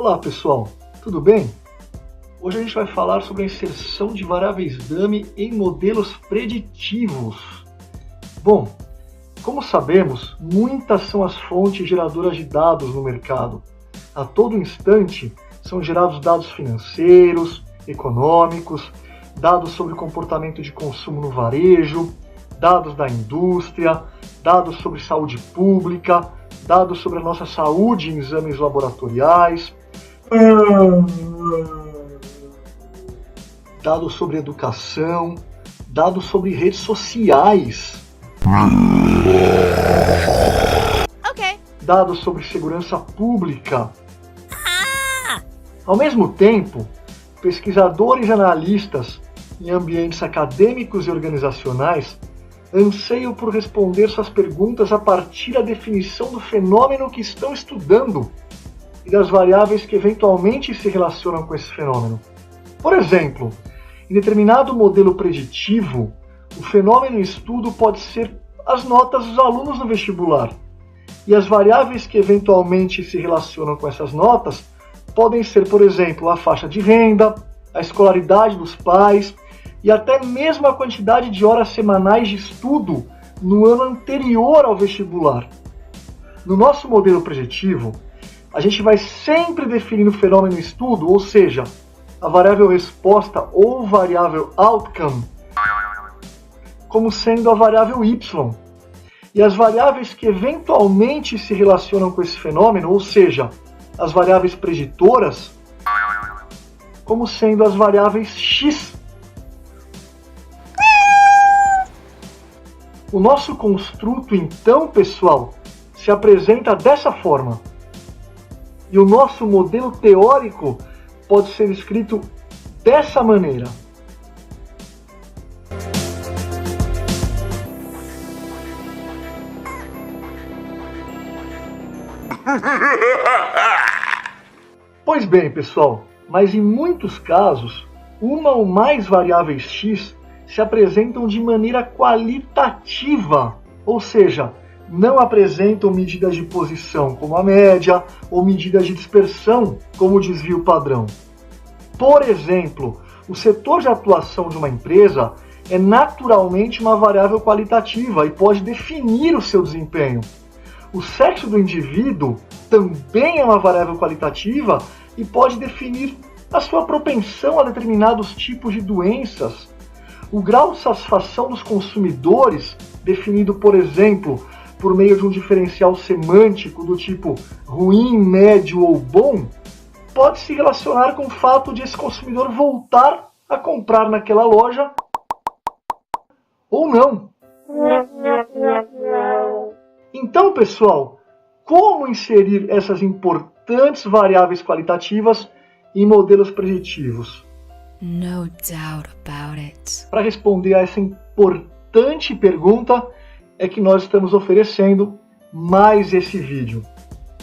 Olá pessoal, tudo bem? Hoje a gente vai falar sobre a inserção de variáveis dummy em modelos preditivos. Bom, como sabemos, muitas são as fontes geradoras de dados no mercado. A todo instante são gerados dados financeiros, econômicos, dados sobre comportamento de consumo no varejo, dados da indústria, dados sobre saúde pública, dados sobre a nossa saúde em exames laboratoriais, dados sobre educação, dados sobre redes sociais, dados sobre segurança pública. Ao mesmo tempo, pesquisadores e analistas em ambientes acadêmicos e organizacionais anseiam por responder suas perguntas a partir da definição do fenômeno que estão estudando e das variáveis que eventualmente se relacionam com esse fenômeno. Por exemplo, em determinado modelo preditivo, o fenômeno em estudo pode ser as notas dos alunos no vestibular, e as variáveis que eventualmente se relacionam com essas notas podem ser, por exemplo, a faixa de renda, a escolaridade dos pais e até mesmo a quantidade de horas semanais de estudo no ano anterior ao vestibular. No nosso modelo preditivo, a gente vai sempre definir o fenômeno em estudo, ou seja, a variável resposta ou variável outcome, como sendo a variável y. E as variáveis que eventualmente se relacionam com esse fenômeno, ou seja, as variáveis preditoras, como sendo as variáveis x. O nosso construto, então, pessoal, se apresenta dessa forma. E o nosso modelo teórico pode ser escrito dessa maneira. Pois bem, pessoal, mas em muitos casos, uma ou mais variáveis x se apresentam de maneira qualitativa, ou seja, não apresentam medidas de posição como a média ou medidas de dispersão como o desvio padrão. Por exemplo, o setor de atuação de uma empresa é naturalmente uma variável qualitativa e pode definir o seu desempenho. O sexo do indivíduo também é uma variável qualitativa e pode definir a sua propensão a determinados tipos de doenças. O grau de satisfação dos consumidores, definido, por exemplo, por meio de um diferencial semântico do tipo ruim, médio ou bom, pode se relacionar com o fato de esse consumidor voltar a comprar naquela loja ou não. Então, pessoal, como inserir essas importantes variáveis qualitativas em modelos preditivos? No doubt about it. Para responder a essa importante pergunta é que nós estamos oferecendo mais esse vídeo.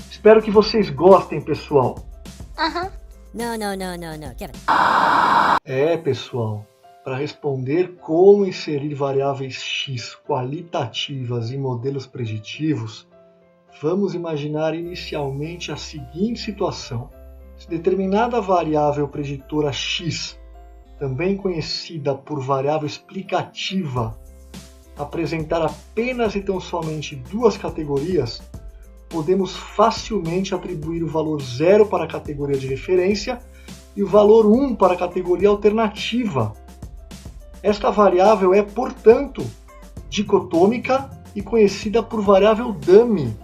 Espero que vocês gostem, pessoal. No, Kevin. Pessoal, para responder como inserir variáveis x qualitativas em modelos preditivos, vamos imaginar inicialmente a seguinte situação. Se determinada variável preditora x, também conhecida por variável explicativa, apresentar apenas e tão somente duas categorias, podemos facilmente atribuir o valor 0 para a categoria de referência e o valor 1 para a categoria alternativa. Esta variável é, portanto, dicotômica e conhecida por variável dummy.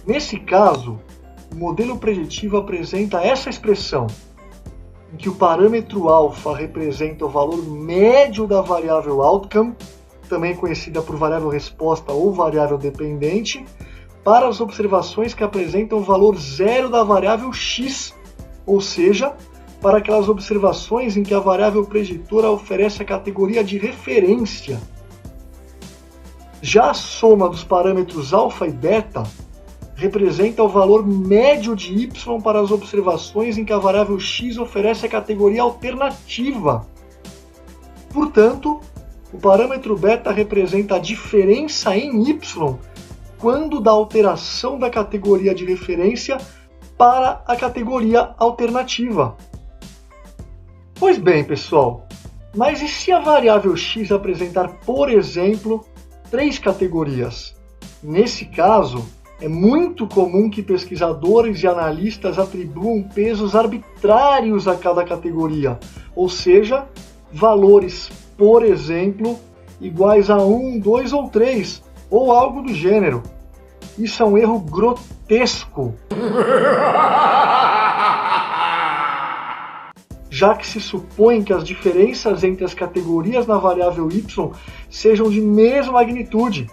Nesse caso, o modelo preditivo apresenta essa expressão, em que o parâmetro alfa representa o valor médio da variável outcome, também conhecida por variável resposta ou variável dependente, para as observações que apresentam o valor 0 da variável x, ou seja, para aquelas observações em que a variável preditora oferece a categoria de referência. Já a soma dos parâmetros alfa e beta representa o valor médio de y para as observações em que a variável x oferece a categoria alternativa. Portanto, o parâmetro beta representa a diferença em y quando da alteração da categoria de referência para a categoria alternativa. Pois bem, pessoal, mas e se a variável x apresentar, por exemplo, 3 categorias? Nesse caso, é muito comum que pesquisadores e analistas atribuam pesos arbitrários a cada categoria, ou seja, valores, por exemplo, iguais a 1, 2 ou 3, ou algo do gênero. Isso é um erro grotesco, já que se supõe que as diferenças entre as categorias na variável y sejam de mesma magnitude.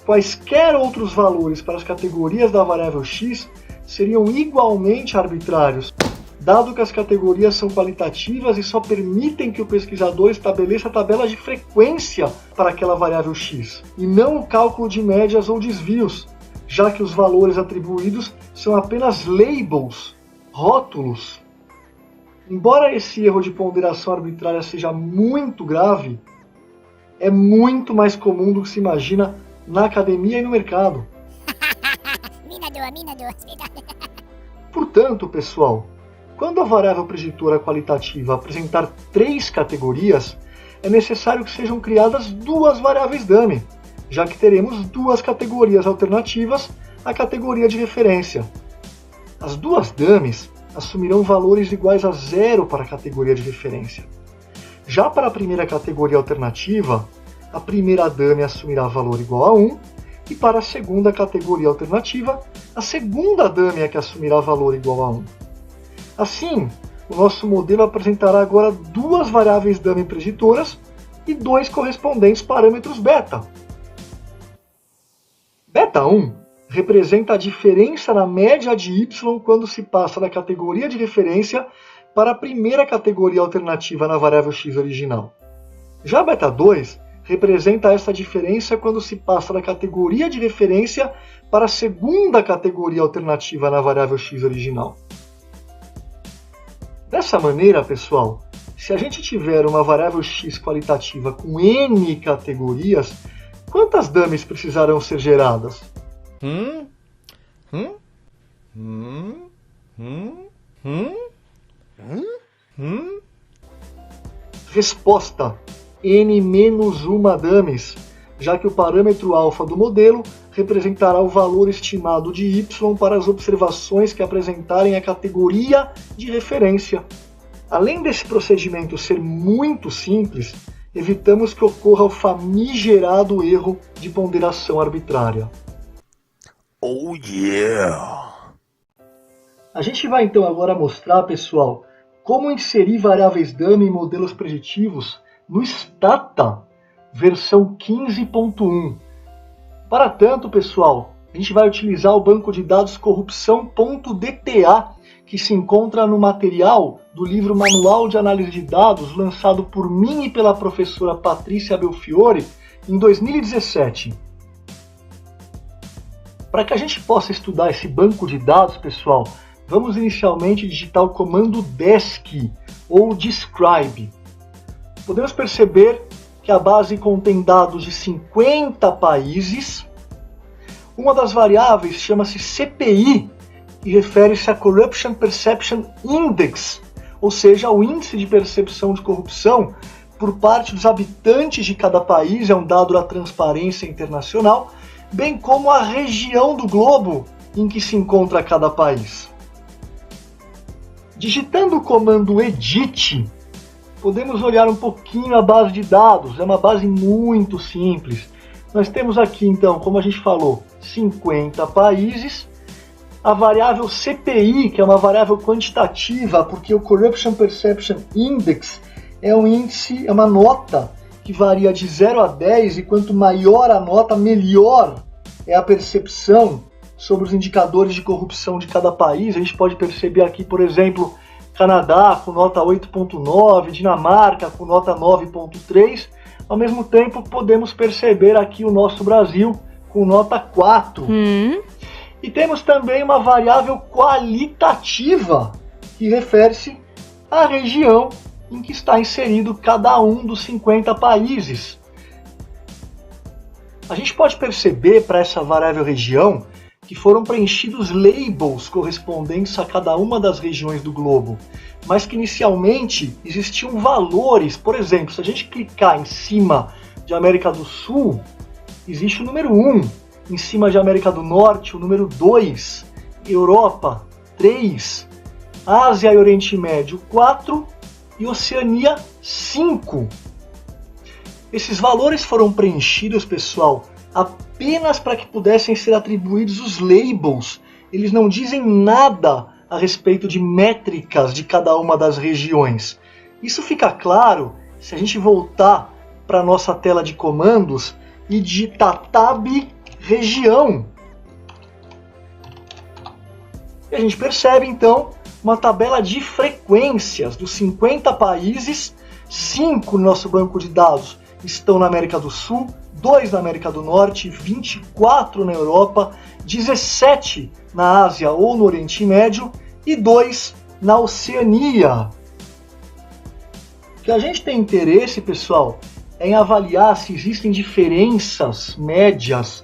Quaisquer outros valores para as categorias da variável x seriam igualmente arbitrários, dado que as categorias são qualitativas e só permitem que o pesquisador estabeleça tabelas de frequência para aquela variável x, e não o cálculo de médias ou desvios, já que os valores atribuídos são apenas labels, rótulos. Embora esse erro de ponderação arbitrária seja muito grave, é muito mais comum do que se imagina na academia e no mercado. Portanto, pessoal, quando a variável preditora qualitativa apresentar 3 categorias, é necessário que sejam criadas 2 variáveis dummy, já que teremos 2 categorias alternativas à categoria de referência. As 2 dummies assumirão valores iguais a 0 para a categoria de referência. Já para a primeira categoria alternativa, a primeira dummy assumirá valor igual a 1, e para a segunda categoria alternativa, a segunda dummy é que assumirá valor igual a 1. Assim, o nosso modelo apresentará agora 2 variáveis dummy preditoras e 2 correspondentes parâmetros beta. Beta 1 representa a diferença na média de y quando se passa da categoria de referência para a primeira categoria alternativa na variável x original. Já beta 2 representa essa diferença quando se passa da categoria de referência para a segunda categoria alternativa na variável x original. Dessa maneira, pessoal, se a gente tiver uma variável x qualitativa com n categorias, quantas dummies precisarão ser geradas? Resposta: n-1 dummies, já que o parâmetro alfa do modelo representará o valor estimado de y para as observações que apresentarem a categoria de referência. Além desse procedimento ser muito simples, evitamos que ocorra o famigerado erro de ponderação arbitrária. Oh yeah! A gente vai então agora mostrar, pessoal, como inserir variáveis dummy em modelos preditivos no Stata, versão 15.1. Para tanto, pessoal, a gente vai utilizar o banco de dados corrupção.dta, que se encontra no material do livro Manual de Análise de Dados, lançado por mim e pela professora Patrícia Belfiore em 2017. Para que a gente possa estudar esse banco de dados, pessoal, vamos inicialmente digitar o comando desc ou describe. Podemos perceber que a base contém dados de 50 países. Uma das variáveis chama-se CPI e refere-se a Corruption Perception Index, ou seja, o índice de percepção de corrupção por parte dos habitantes de cada país, é um dado da Transparência Internacional, bem como a região do globo em que se encontra cada país. Digitando o comando edit, podemos olhar um pouquinho a base de dados. É uma base muito simples. Nós temos aqui, então, como a gente falou, 50 países. A variável CPI, que é uma variável quantitativa, porque o Corruption Perception Index é um índice, é uma nota que varia de 0 a 10, e quanto maior a nota, melhor é a percepção sobre os indicadores de corrupção de cada país. A gente pode perceber aqui, por exemplo, Canadá com nota 8.9, Dinamarca com nota 9.3. Ao mesmo tempo, podemos perceber aqui o nosso Brasil com nota 4. E temos também uma variável qualitativa, que refere-se à região em que está inserido cada um dos 50 países. A gente pode perceber para essa variável região que foram preenchidos labels correspondentes a cada uma das regiões do globo, mas que inicialmente existiam valores. Por exemplo, se a gente clicar em cima de América do Sul, existe o número 1, em cima de América do Norte, o número 2, Europa, 3, Ásia e Oriente Médio, 4 e Oceania, 5. Esses valores foram preenchidos, pessoal, apenas para que pudessem ser atribuídos os labels. Eles não dizem nada a respeito de métricas de cada uma das regiões. Isso fica claro se a gente voltar para a nossa tela de comandos e digitar tab região. E a gente percebe então uma tabela de frequências dos 50 países. 5 no nosso banco de dados estão na América do Sul, 2 na América do Norte, 24 na Europa, 17 na Ásia ou no Oriente Médio e 2 na Oceania. O que a gente tem interesse, pessoal, é em avaliar se existem diferenças médias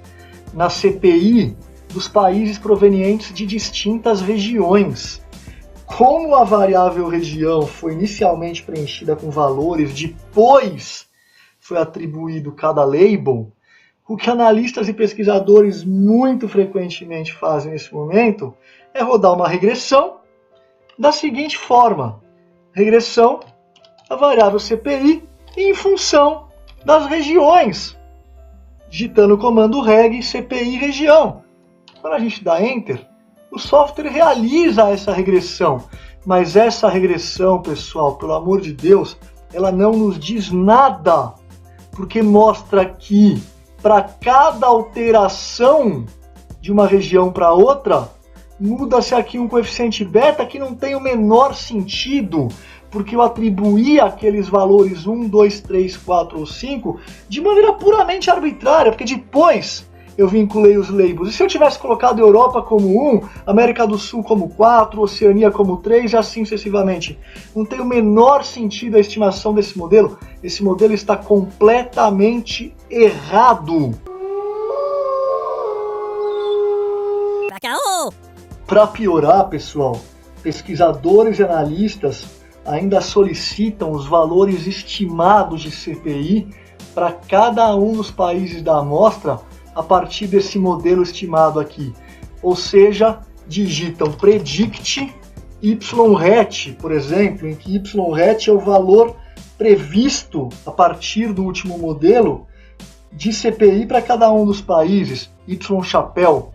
na CPI dos países provenientes de distintas regiões. Como a variável região foi inicialmente preenchida com valores, depois foi atribuído cada label, o que analistas e pesquisadores muito frequentemente fazem nesse momento é rodar uma regressão da seguinte forma: regressão da variável CPI em função das regiões, digitando o comando reg CPI região. Quando a gente dá Enter, o software realiza essa regressão, mas essa regressão, pessoal, pelo amor de Deus, ela não nos diz nada, porque mostra que para cada alteração de uma região para outra, muda-se aqui um coeficiente beta que não tem o menor sentido, porque eu atribuí aqueles valores 1, 2, 3, 4 ou 5 de maneira puramente arbitrária, porque depois eu vinculei os labels. E se eu tivesse colocado Europa como 1, América do Sul como 4, Oceania como 3 e assim sucessivamente? Não tem o menor sentido a estimação desse modelo. Esse modelo está completamente errado. Para piorar, pessoal, pesquisadores e analistas ainda solicitam os valores estimados de CPI para cada um dos países da amostra a partir desse modelo estimado aqui. Ou seja, digitam predict YHAT, por exemplo, em que YHAT é o valor previsto a partir do último modelo de CPI para cada um dos países, Y-chapéu.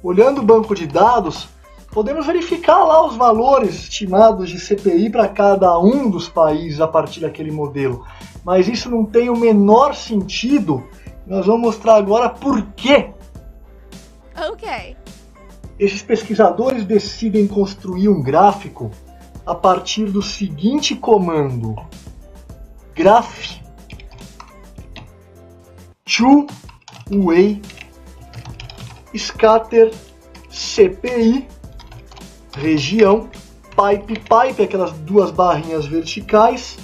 Olhando o banco de dados, podemos verificar lá os valores estimados de CPI para cada um dos países a partir daquele modelo. Mas isso não tem o menor sentido. Nós vamos mostrar agora por quê. Ok. Esses pesquisadores decidem construir um gráfico a partir do seguinte comando: graph two-way scatter CPI região pipe, aquelas duas barrinhas verticais,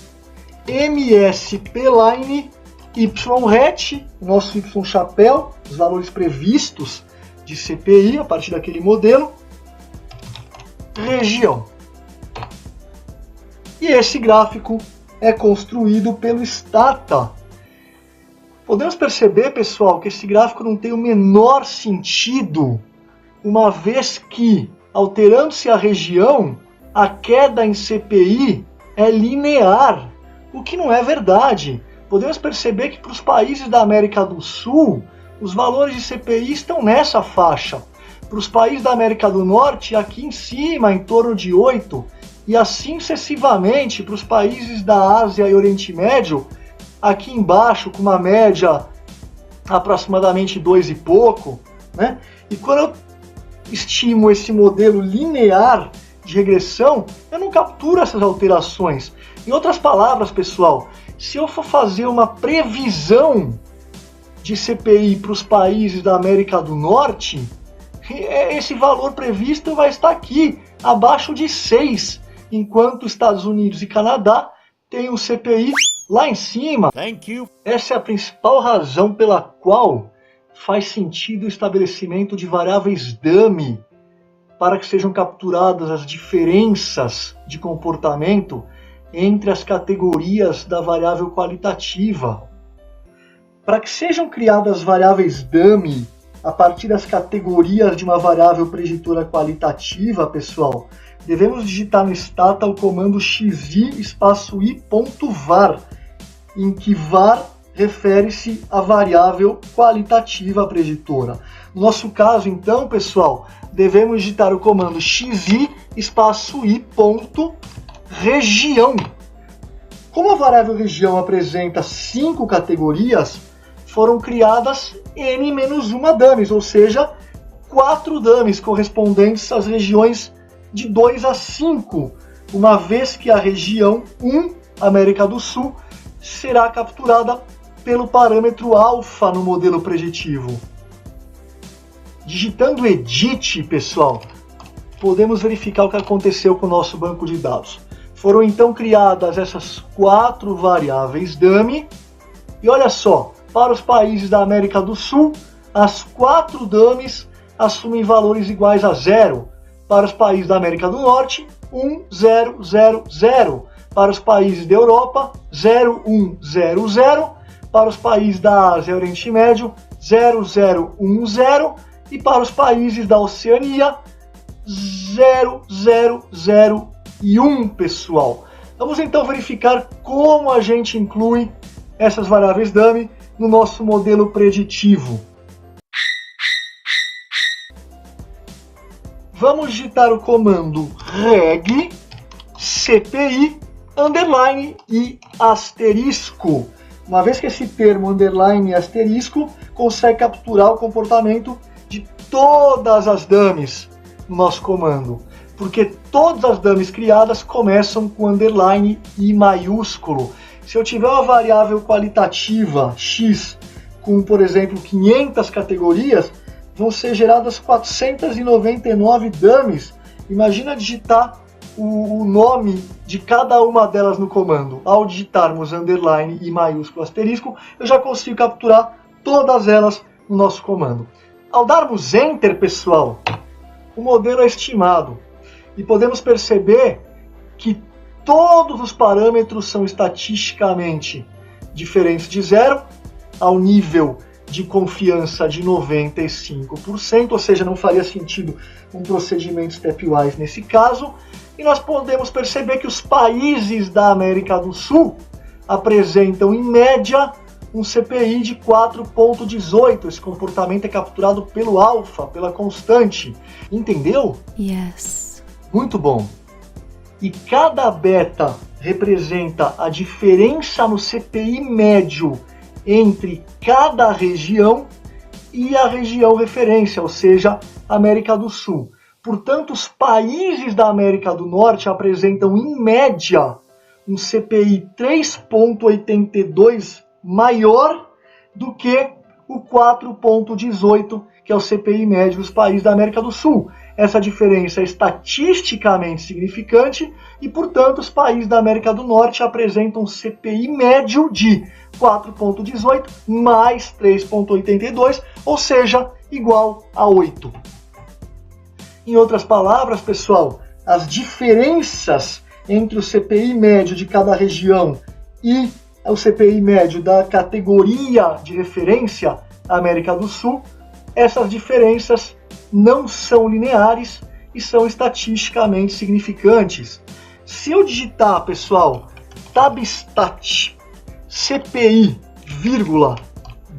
MSP line YHAT, o nosso Y chapéu, os valores previstos de CPI a partir daquele modelo, região. E esse gráfico é construído pelo Stata. Podemos perceber, pessoal, que esse gráfico não tem o menor sentido, uma vez que, alterando-se a região, a queda em CPI é linear, o que não é verdade. Podemos perceber que para os países da América do Sul, os valores de CPI estão nessa faixa. Para os países da América do Norte, aqui em cima, em torno de 8, e assim sucessivamente para os países da Ásia e Oriente Médio, aqui embaixo, com uma média aproximadamente 2 e pouco, né? E quando eu estimo esse modelo linear de regressão, eu não capturo essas alterações. Em outras palavras, pessoal, se eu for fazer uma previsão de CPI para os países da América do Norte, esse valor previsto vai estar aqui, abaixo de 6, enquanto Estados Unidos e Canadá têm um CPI lá em cima. Thank you. Essa é a principal razão pela qual faz sentido o estabelecimento de variáveis dummy para que sejam capturadas as diferenças de comportamento entre as categorias da variável qualitativa. Para que sejam criadas variáveis dummy a partir das categorias de uma variável preditora qualitativa, pessoal, devemos digitar no Stata o comando xi_i.var, em que var refere-se à variável qualitativa preditora. No nosso caso, então, pessoal, devemos digitar o comando xi_i.região. Como a variável região apresenta 5 categorias, foram criadas n-1 dummies, ou seja, 4 dummies correspondentes às regiões de 2 a 5, uma vez que a região 1, América do Sul, será capturada pelo parâmetro alfa no modelo preditivo. Digitando edit, pessoal, podemos verificar o que aconteceu com o nosso banco de dados. Foram então criadas essas 4 variáveis dummy, e olha só, para os países da América do Sul, as 4 dummies assumem valores iguais a 0. Para os países da América do Norte, 1, 0, 0, 0. Para os países da Europa, 0, 1, 0, 0. Para os países da Ásia e Oriente Médio, 0, 0, 1, 0. E para os países da Oceania, 0, 0, 0 e 1, pessoal. Vamos então verificar como a gente inclui essas variáveis dummy no nosso modelo preditivo. Vamos digitar o comando reg cpi underline e asterisco. Uma vez que esse termo underline e asterisco consegue capturar o comportamento de todas as dummies no nosso comando, porque todas as dummies criadas começam com underline e maiúsculo. Se eu tiver uma variável qualitativa x com, por exemplo, 500 categorias, vão ser geradas 499 dummies. Imagina digitar o nome de cada uma delas no comando. Ao digitarmos underline e maiúsculo asterisco, eu já consigo capturar todas elas no nosso comando. Ao darmos Enter, pessoal, o modelo é estimado. E podemos perceber que todos os parâmetros são estatisticamente diferentes de 0 ao nível de confiança de 95%, ou seja, não faria sentido um procedimento stepwise nesse caso. E nós podemos perceber que os países da América do Sul apresentam, em média, um CPI de 4.18. Esse comportamento é capturado pelo alfa, pela constante. Entendeu? Yes. Muito bom. E cada beta representa a diferença no CPI médio entre cada região e a região referência, ou seja, América do Sul. Portanto, os países da América do Norte apresentam, em média, um CPI 3.82 maior do que o 4.18, que é o CPI médio dos países da América do Sul. Essa diferença é estatisticamente significante e, portanto, os países da América do Norte apresentam um CPI médio de 4.18 mais 3.82, ou seja, igual a 8. Em outras palavras, pessoal, as diferenças entre o CPI médio de cada região e o CPI médio da categoria de referência América do Sul, essas diferenças não são lineares e são estatisticamente significantes. Se eu digitar, pessoal, tabstat CPI, vírgula,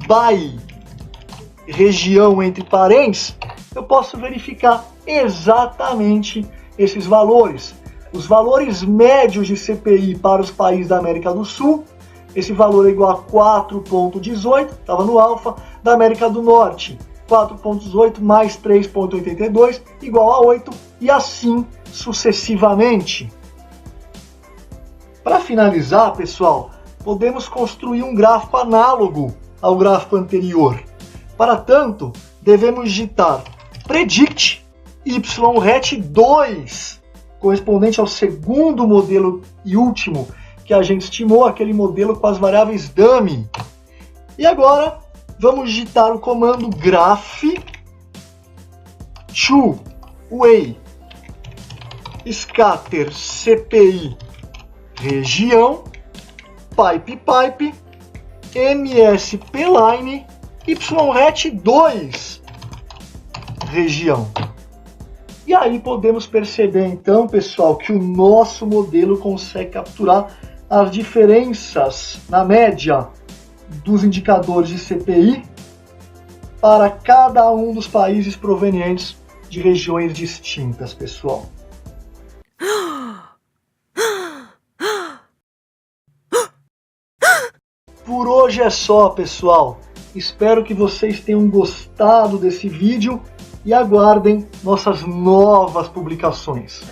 by região entre parênteses, eu posso verificar exatamente esses valores. Os valores médios de CPI para os países da América do Sul, esse valor é igual a 4.18, estava no alfa, da América do Norte, 4.18 mais 3.82 igual a 8, e assim sucessivamente. Para finalizar, pessoal, podemos construir um gráfico análogo ao gráfico anterior. Para tanto, devemos digitar predict yret2, correspondente ao segundo modelo e último que a gente estimou, aquele modelo com as variáveis dummy. E agora, vamos digitar o comando graph to way scatter CPI região pipe mspline yret2 região. E aí podemos perceber então, pessoal, que o nosso modelo consegue capturar as diferenças na média dos indicadores de CPI para cada um dos países provenientes de regiões distintas, pessoal. Por hoje é só, pessoal. Espero que vocês tenham gostado desse vídeo e aguardem nossas novas publicações.